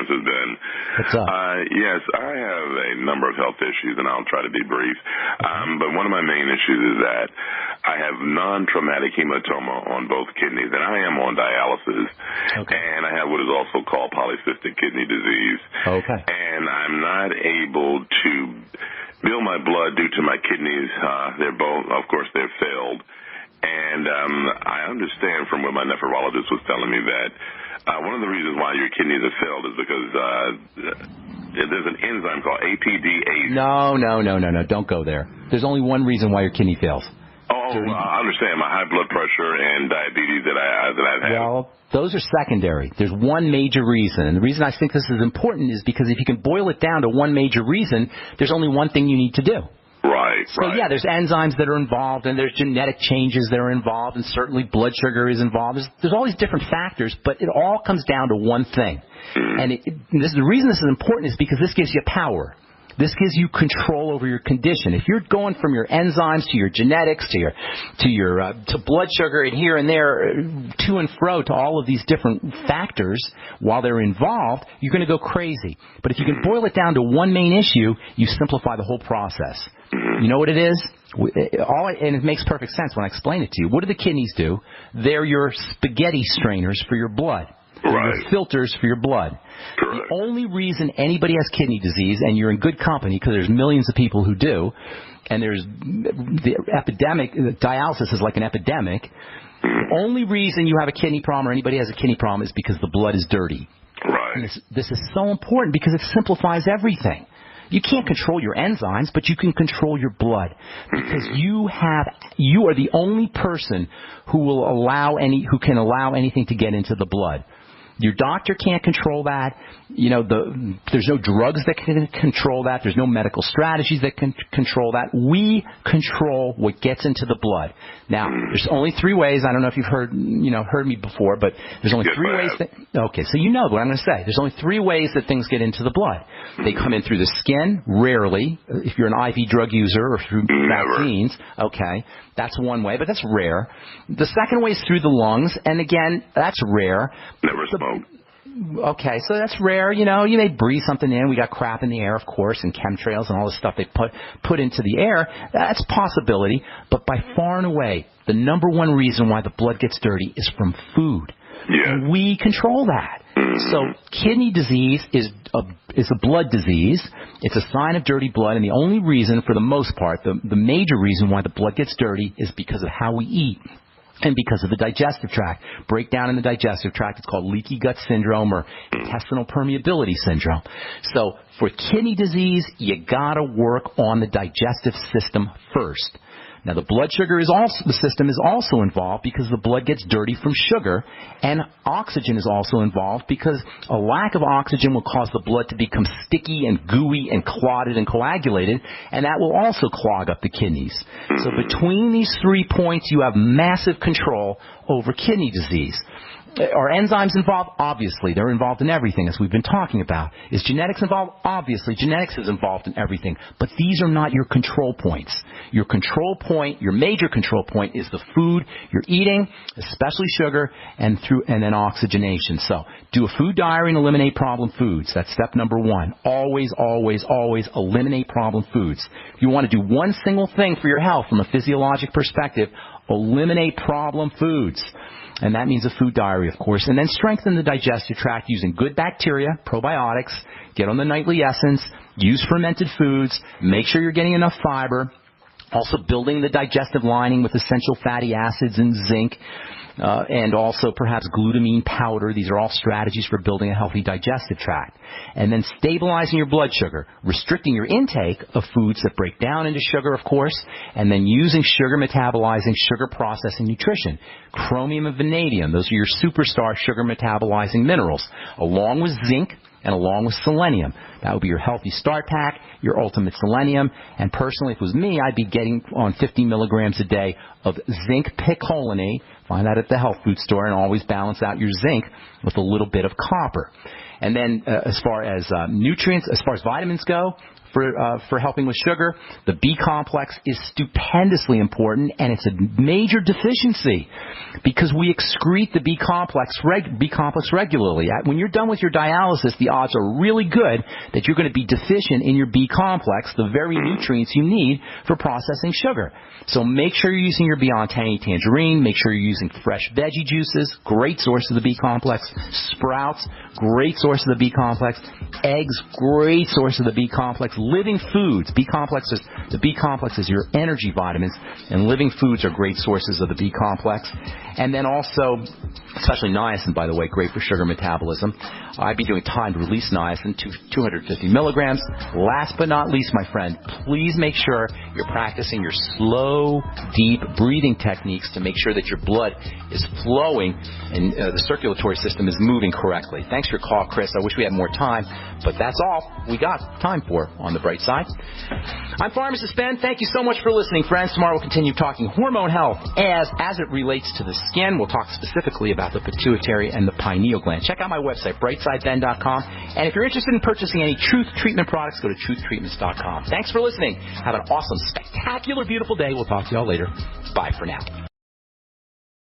Pharmacist Ben. What's up? Yes, I have a number of health issues, and I'll try to be brief. But one of my main issues is that I have non-traumatic hematoma on both kidneys, and I am on dialysis. Okay. And I have what is also called polycystic kidney disease. Okay. And I'm not able to build my blood due to my kidneys. They're both, of course, they're failed. And I understand from what my nephrologist was telling me that one of the reasons why your kidneys have failed is because there's an enzyme called APDase. No. Don't go there. There's only one reason why your kidney fails. Oh, I understand my high blood pressure and diabetes that I've had. Well, those are secondary. There's one major reason. And the reason I think this is important is because if you can boil it down to one major reason, there's only one thing you need to do. Right. So, yeah, there's enzymes that are involved, and there's genetic changes that are involved, and certainly blood sugar is involved. There's all these different factors, but it all comes down to one thing. And the reason this is important is because this gives you power. This gives you control over your condition. If you're going from your enzymes to your genetics to blood sugar and here and there, to and fro to all of these different factors while they're involved, you're going to go crazy. But if you can boil it down to one main issue, you simplify the whole process. You know what it is? And it makes perfect sense when I explain it to you. What do the kidneys do? They're your spaghetti strainers for your blood. Your filters for your blood. Correct. The only reason anybody has kidney disease, and you're in good company because there's millions of people who do, and there's the epidemic, dialysis is like an epidemic, the only reason you have a kidney problem or anybody has a kidney problem is because the blood is dirty. Right. And this is so important because it simplifies everything. You can't control your enzymes, but you can control your blood because you are the only person who can allow anything to get into the blood. Your doctor can't control that. There's no drugs that can control that. There's no medical strategies that can control that. We control what gets into the blood. Now, there's only three ways. I don't know if you've heard me before, but there's only three ways. Okay, so you know what I'm going to say. There's only three ways that things get into the blood. They come in through the skin, rarely, if you're an IV drug user or through vaccines. Okay, that's one way, but that's rare. The second way is through the lungs, and again, that's rare. Never smoked. Okay, so that's rare. You may breathe something in. We got crap in the air, of course, and chemtrails and all the stuff they put into the air. That's a possibility. But by far and away, the number one reason why the blood gets dirty is from food. Yeah. And we control that. So kidney disease is a blood disease. It's a sign of dirty blood, and the only reason, for the most part, the major reason why the blood gets dirty is because of how we eat. And because of the digestive tract. Breakdown in the digestive tract, it's called leaky gut syndrome or intestinal permeability syndrome. So for kidney disease, you got to work on the digestive system first. Now, the blood sugar system is also involved because the blood gets dirty from sugar, and oxygen is also involved because a lack of oxygen will cause the blood to become sticky and gooey and clotted and coagulated, and that will also clog up the kidneys. So between these 3 points, you have massive control over kidney disease. Are enzymes involved? Obviously. They're involved in everything, as we've been talking about. Is genetics involved? Obviously. Genetics is involved in everything. But these are not your control points. Your control point, your major control point, is the food you're eating, especially sugar, and then oxygenation. So do a food diary and eliminate problem foods. That's step number one. Always, always, always eliminate problem foods. If you want to do one single thing for your health from a physiologic perspective, eliminate problem foods. And that means a food diary, of course. And then strengthen the digestive tract using good bacteria, probiotics, get on the nightly essence, use fermented foods, make sure you're getting enough fiber, also building the digestive lining with essential fatty acids and zinc, and also perhaps glutamine powder. These are all strategies for building a healthy digestive tract. And then stabilizing your blood sugar, restricting your intake of foods that break down into sugar, of course, and then using sugar metabolizing, sugar processing nutrition. Chromium and vanadium, those are your superstar sugar metabolizing minerals, along with zinc and along with selenium. That would be your healthy start pack, your ultimate selenium. And personally, if it was me, I'd be getting on 50 milligrams a day of zinc picolinate. Find that at the health food store, and always balance out your zinc with a little bit of copper. And then as far as nutrients, as far as vitamins go, for helping with sugar. The B complex is stupendously important, and it's a major deficiency because we excrete the B complex regularly. When you're done with your dialysis, the odds are really good that you're going to be deficient in your B complex, the very nutrients you need for processing sugar. So make sure you're using your Beyond Tangy Tangerine. Make sure you're using fresh veggie juices, great source of the B complex. Sprouts, great source of the B complex. Eggs, great source of the B complex. Living foods, the B complex is your energy vitamins, and living foods are great sources of the B complex. And then also, especially niacin, by the way, great for sugar metabolism. I'd be doing timed release niacin, 250 milligrams. Last but not least, my friend, please make sure you're practicing your slow, deep breathing techniques to make sure that your blood is flowing and the circulatory system is moving correctly. Thanks for your call, Chris. I wish we had more time, but that's all we got time for on the bright side. I'm Pharmacist Ben. Thank you so much for listening, friends. Tomorrow we'll continue talking hormone health as it relates to the skin. We'll talk specifically about the pituitary and the pineal gland. Check out my website, brightsideben.com. And if you're interested in purchasing any Truth Treatment products, go to truthtreatments.com. Thanks for listening. Have an awesome, spectacular, beautiful day. We'll talk to you all later. Bye for now.